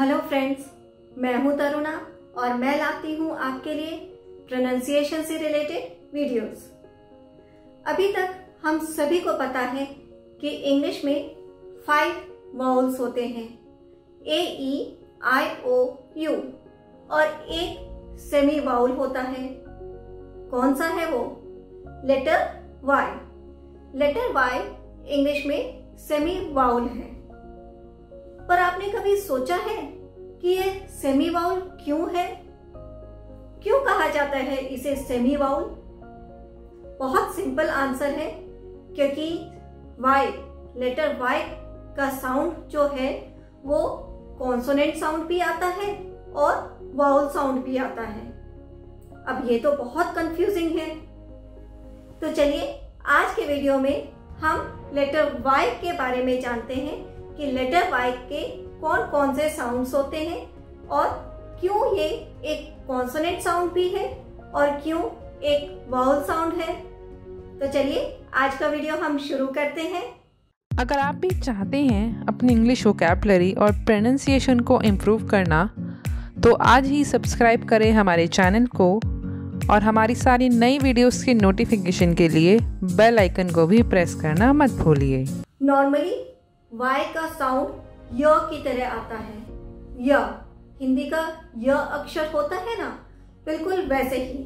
Hello friends, मैं हूं तरुणा और मैं लाती हूं आपके लिए प्रोनाउंसिएशन से रिलेटेड वीडियोस। अभी तक हम सभी को पता है कि इंग्लिश में 5 वाउल्स होते हैं, ए ई आई ओ यू, और एक सेमी वाउल होता है। कौन सा है वो? Letter Y. Letter Y English में सेमी वाउल है। पर आपने कभी सोचा है कि ये सेमी वाउल क्यों है? क्यों कहा जाता है इसे सेमी वाउल? बहुत सिंपल आंसर है, क्योंकि वाई, लेटर वाई का साउंड जो है वो कॉन्सोनेंट साउंड भी आता है और वाउल साउंड भी आता है। अब ये तो बहुत कंफ्यूजिंग है। तो चलिए आज के वीडियो में हम लेटर वाई के बारे में जानते हैं कि लेटर वाई के कौन कौन से साउंड्स होते हैं और क्यों ये एक कॉन्सोनेंट साउंड भी है और क्यों एक वाउल साउंड है। तो चलिए आज का वीडियो हम शुरू करते हैं। अगर आप भी चाहते हैं अपनी इंग्लिश वोकैबुलरी और प्रोनाउंसिएशन को इम्प्रूव करना, तो आज ही सब्सक्राइब करें हमारे चैनल को और हमारी सारी नई वीडियोस के नोटिफिकेशन के लिए बेल आइकन को भी प्रेस करना मत भूलिए। नॉर्मली वाई का साउंड य की तरह आता है। य हिंदी का य अक्षर होता है ना, बिल्कुल वैसे ही।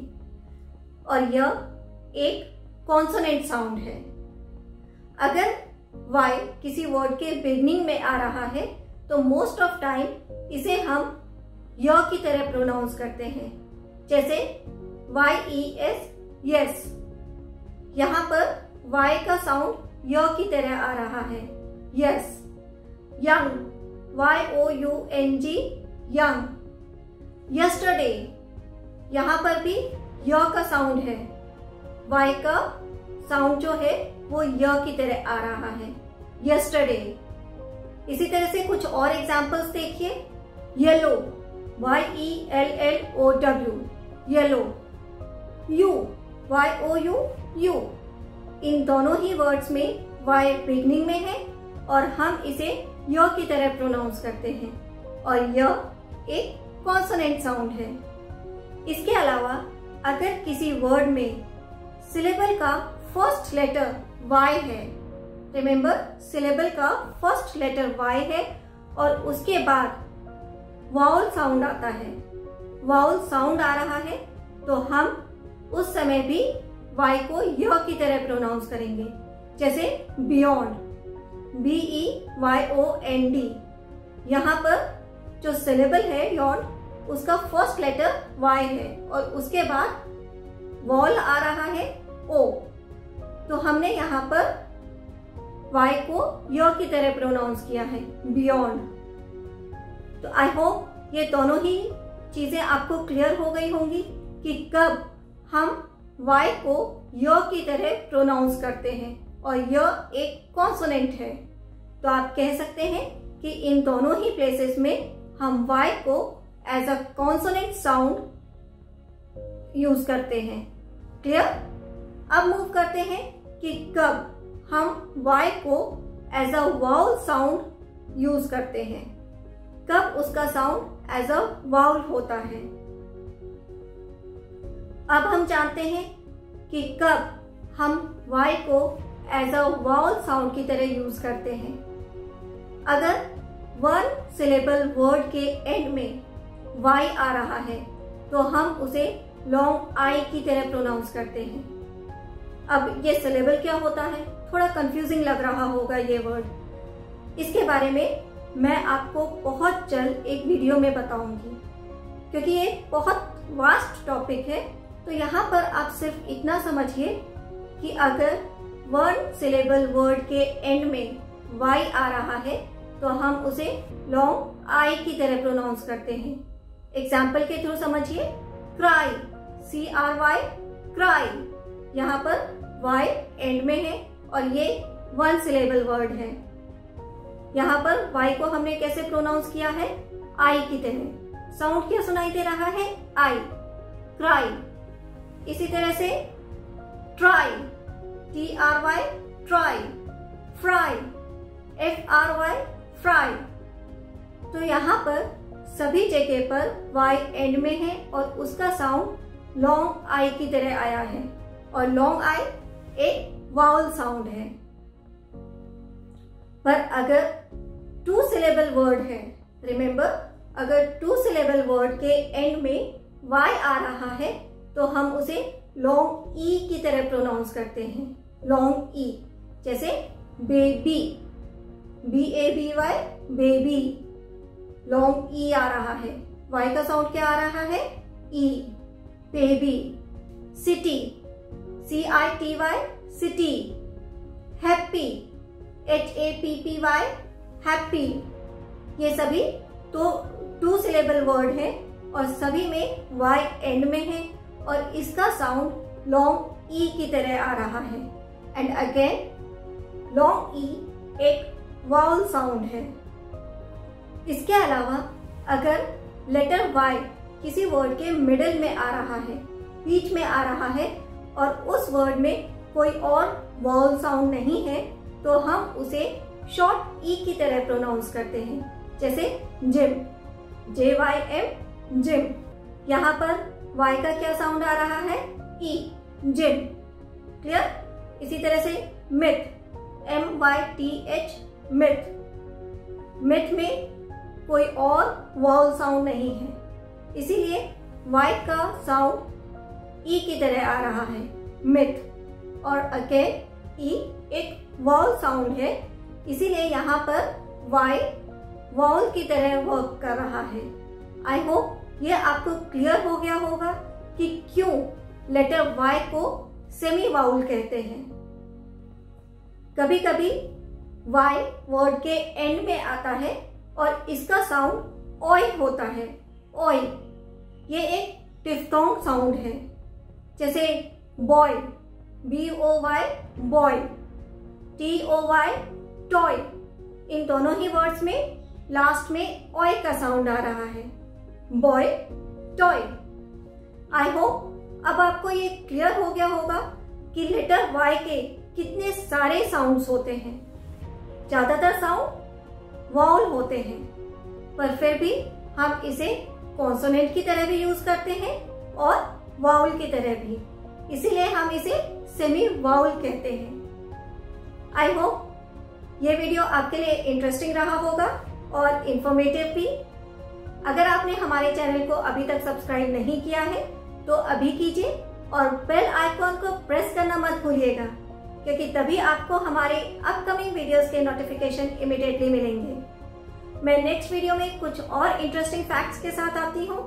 और यह एक कॉन्सोनेंट साउंड है। अगर वाई किसी वर्ड के बिगनिंग में आ रहा है तो मोस्ट ऑफ टाइम इसे हम य की तरह प्रोनाउंस करते हैं, जैसे YES, यस। यहाँ पर वाई का साउंड य की तरह आ रहा है, yes. Young, YOUNG, young. Yesterday, यहाँ पर भी य का साउंड है, वाई का साउंड जो है वो य की तरह आ रहा है, यस्टरडे। इसी तरह से कुछ और एग्जांपल्स देखिए। Yellow, YELLOW, yellow. You, YOU, you. इन दोनों ही वर्ड्स में वाई बिगनिंग में है और हम इसे य की तरह प्रोनाउंस करते हैं और यह एक कॉन्सोनेंट साउंड है। इसके अलावा अगर किसी वर्ड में सिलेबल का फर्स्ट लेटर वाई है, रिमेंबर सिलेबल का फर्स्ट लेटर वाई है और उसके बाद वाउल साउंड आता है, वाउल साउंड आ रहा है, तो हम उस समय भी वाई को य की तरह प्रोनाउंस करेंगे, जैसे बियॉन्ड, BEYOND। यहाँ पर जो सिलेबल है यॉन्ड, उसका फर्स्ट लेटर वाई है और उसके बाद वॉल आ रहा है ओ, तो हमने यहाँ पर वाई को य की तरह प्रोनाउंस किया है, बियॉन्ड। तो आई होप ये दोनों ही चीजें आपको क्लियर हो गई होंगी कि कब हम वाई को य की तरह प्रोनाउंस करते हैं और यह एक कॉन्सोनेंट है। तो आप कह सकते हैं कि इन दोनों ही प्लेसेस में हम वाई को as a consonant sound use करते हैं। क्लियर? अब मूव करते हैं कि कब हम वाई को as a vowel sound use करते हैं, कब उसका साउंड एज अ वाउल होता है। अब हम जानते हैं कि कब हम वाई को एज अ वाउल साउंड की तरह यूज करते हैं। अगर वन सिलेबल वर्ड के एंड में वाई आ रहा है तो हम उसे लॉन्ग आई की तरह प्रोनाउंस करते हैं। अब ये सिलेबल क्या होता है? थोड़ा कंफ्यूजिंग लग रहा होगा ये वर्ड। इसके बारे में मैं आपको बहुत जल्द एक वीडियो में बताऊंगी, क्योंकि ये बहुत वास्ट टॉपिक है। तो यहाँ पर आप सिर्फ इतना समझिए कि अगर वन सिलेबल वर्ड के एंड में वाई आ रहा है तो हम उसे लॉन्ग आई की तरह प्रोनाउंस करते हैं। एग्जाम्पल के थ्रू समझिए। Cry, CRY, cry. यहाँ पर वाई एंड में है और ये वन सिलेबल वर्ड है। यहाँ पर वाई को हमने कैसे प्रोनाउंस किया है? आई की तरह। साउंड क्या सुनाई दे रहा है? आई, क्राई। इसी तरह से try, TRY, try. Fry, FRY, fry. तो यहाँ पर सभी जगह पर y एंड में है और उसका साउंड लॉन्ग आई की तरह आया है और लॉन्ग आई एक वाउल साउंड है। पर अगर 2 सिलेबल वर्ड है, रिमेंबर अगर 2 सिलेबल वर्ड के एंड में y आ रहा है तो हम उसे लॉन्ग ई की तरह प्रोनाउंस करते हैं, लॉन्ग ई। जैसे baby, BABY baby, long E आ रहा है, y का साउंड क्या आ रहा है, E, baby. City, CITY city. Happy, HAPPY happy. ये सभी तो 2 सिलेबल वर्ड है और सभी में y एंड में है और इसका साउंड लॉन्ग ई की तरह आ रहा है। एंड अगेन लॉन्ग ई एक वाउल साउंड है। इसके अलावा अगर लेटर y किसी वर्ड के मिडिल में आ रहा है, बीच में आ रहा है और उस वर्ड में कोई और वाउल साउंड नहीं है तो हम उसे शॉर्ट ई की तरह प्रोनाउंस करते हैं। जैसे जिम, JYM जिम। यहाँ पर y का क्या साउंड आ रहा है, ई, जिम। क्लियर। इसी तरह से मिथ, MYTH मिथ। मिथ में कोई और वाउल साउंड नहीं है, इसीलिए y का साउंड ई की तरह आ रहा है, मिथ। और अगेन ई एक वाउल साउंड है, इसीलिए यहाँ पर y वाउल की तरह वर्क कर रहा है। आई होप ये आपको क्लियर हो गया होगा कि क्यों लेटर y को सेमी वाउल कहते हैं। कभी कभी y वर्ड के एंड में आता है और इसका साउंड ओय होता है, ओय। ये एक डिफ्थोंग साउंड है। जैसे boy, BOY boy, TOY toy. इन दोनों ही वर्ड्स में लास्ट में ओय का साउंड आ रहा है, बॉय, टॉय। आई होप अब आपको ये क्लियर हो गया होगा कि लेटर y के कितने सारे साउंड्स होते हैं। ज्यादातर साउंड वाउल होते हैं, पर फिर भी हम इसे कॉन्सोनेंट की तरह भी यूज करते हैं और वाउल की तरह भी, इसीलिए हम इसे सेमी वाउल कहते हैं। आई होप ये वीडियो आपके लिए इंटरेस्टिंग रहा होगा और इंफॉर्मेटिव भी। अगर आपने हमारे चैनल को अभी तक सब्सक्राइब नहीं किया है तो अभी कीजिए और बेल आइकॉन को प्रेस करना मत भूलिएगा, क्योंकि तभी आपको हमारे अपकमिंग वीडियोस के नोटिफिकेशन इमीडिएटली मिलेंगे। मैं नेक्स्ट वीडियो में कुछ और इंटरेस्टिंग फैक्ट्स के साथ आती हूँ।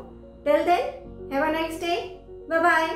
Till then have a nice day, bye bye.